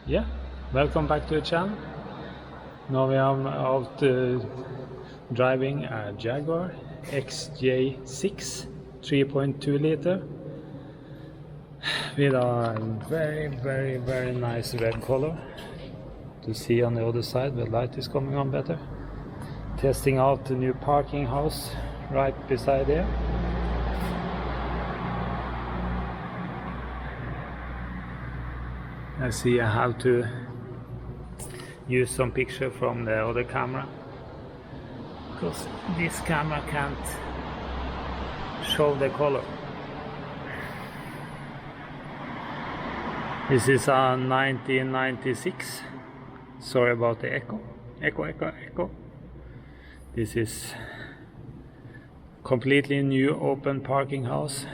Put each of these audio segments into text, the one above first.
Yeah, welcome back to the channel. Now we are out driving a Jaguar XJ 3.2 liter with a very nice red color to see on the other side. The light is coming on better. Testing out the new parking house right beside there. I see I have to use some picture from the other camera because this camera can't show the color. This is a 1996. Sorry about the echo. Echo. This is completely new open parking house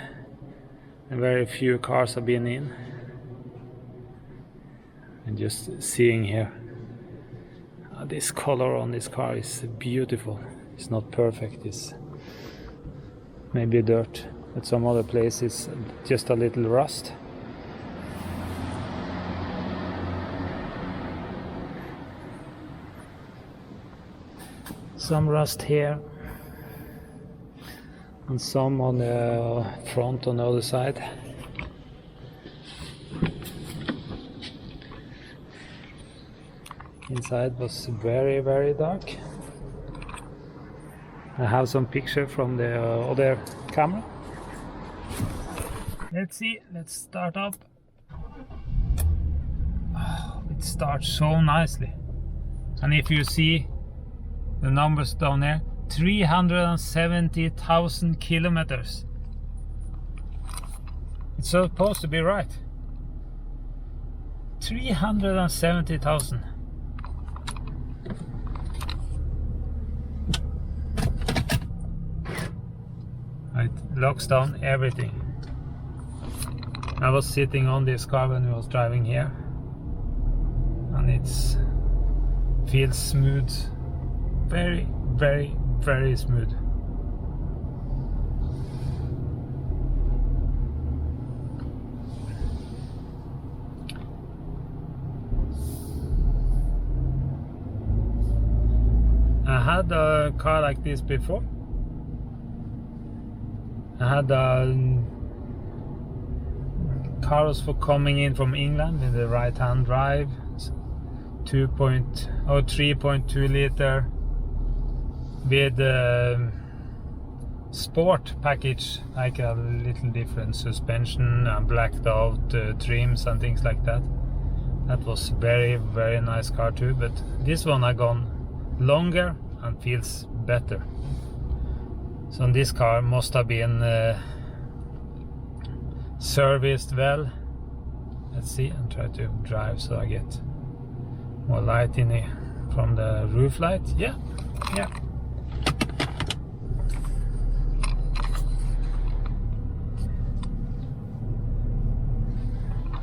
and very few cars have been in. And just seeing here, this color on this car is beautiful. It's not perfect, it's maybe dirt, but some other places just a little rust. Some rust here and some on the front on the other side. Inside was very dark. I have some picture from the other camera. Let's see, let's start up. Oh, it starts so nicely. And if you see the numbers down there, 370,000 kilometers. It's supposed to be right. 370,000. It locks down everything. I was sitting on this car when I was driving here, and it feels smooth, very smooth. I had a car like this before. I had cars for coming in from England with the right-hand drive, 3.2 liter with sport package, like a little different suspension and blacked out trims and things like that. That was very nice car too, but this one I gone longer and feels better. So this car must have been serviced well. Let's see, and try to drive so I get more light in it from the roof light. Yeah.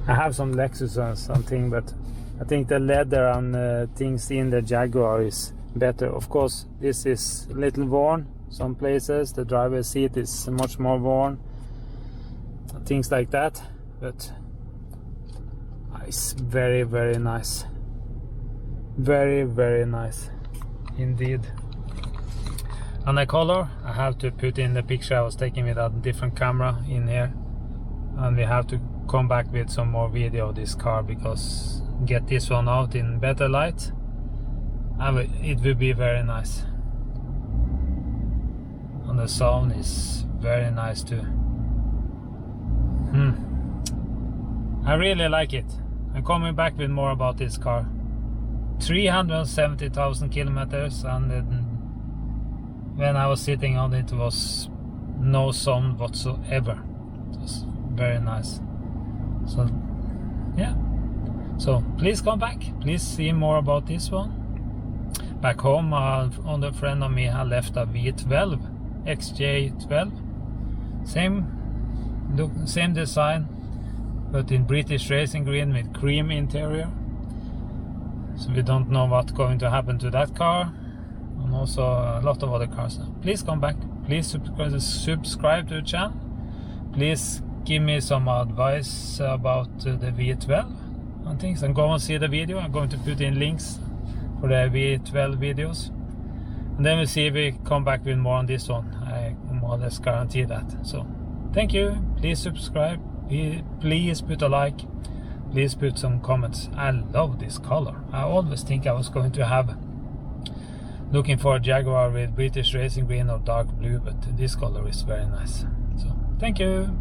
I have some Lexus and something, but I think the leather and things in the Jaguar is better. Of course, this is a little worn. Some places the driver's seat is much more worn, things like that, but it's very nice, very nice indeed. And the color, I have to put in the picture I was taking with a different camera in here, and we have to come back with some more video of this car because get this one out in better light, it will be very nice. And the sound is very nice too. I really like it. I'm coming back with more about this car. 370,000 kilometers, and when I was sitting on it was no sound whatsoever. It was very nice. So yeah, so please come back, please see more about this one. Back home, another friend of me had left a V12 XJ12, same design, but in British racing green with cream interior. So we don't know what's going to happen to that car, and also a lot of other cars. Please come back, please subscribe to the channel, please give me some advice about the V12 on things, and go and see the video. I'm going to put in links for the V12 videos, and then we'll see if we come back with more on this one. I more or less guarantee that. So thank you. Please subscribe, please put a like, please put some comments. I love this color. I always think I was going to have looking for a Jaguar with British racing green or dark blue, but this color is very nice. So thank you.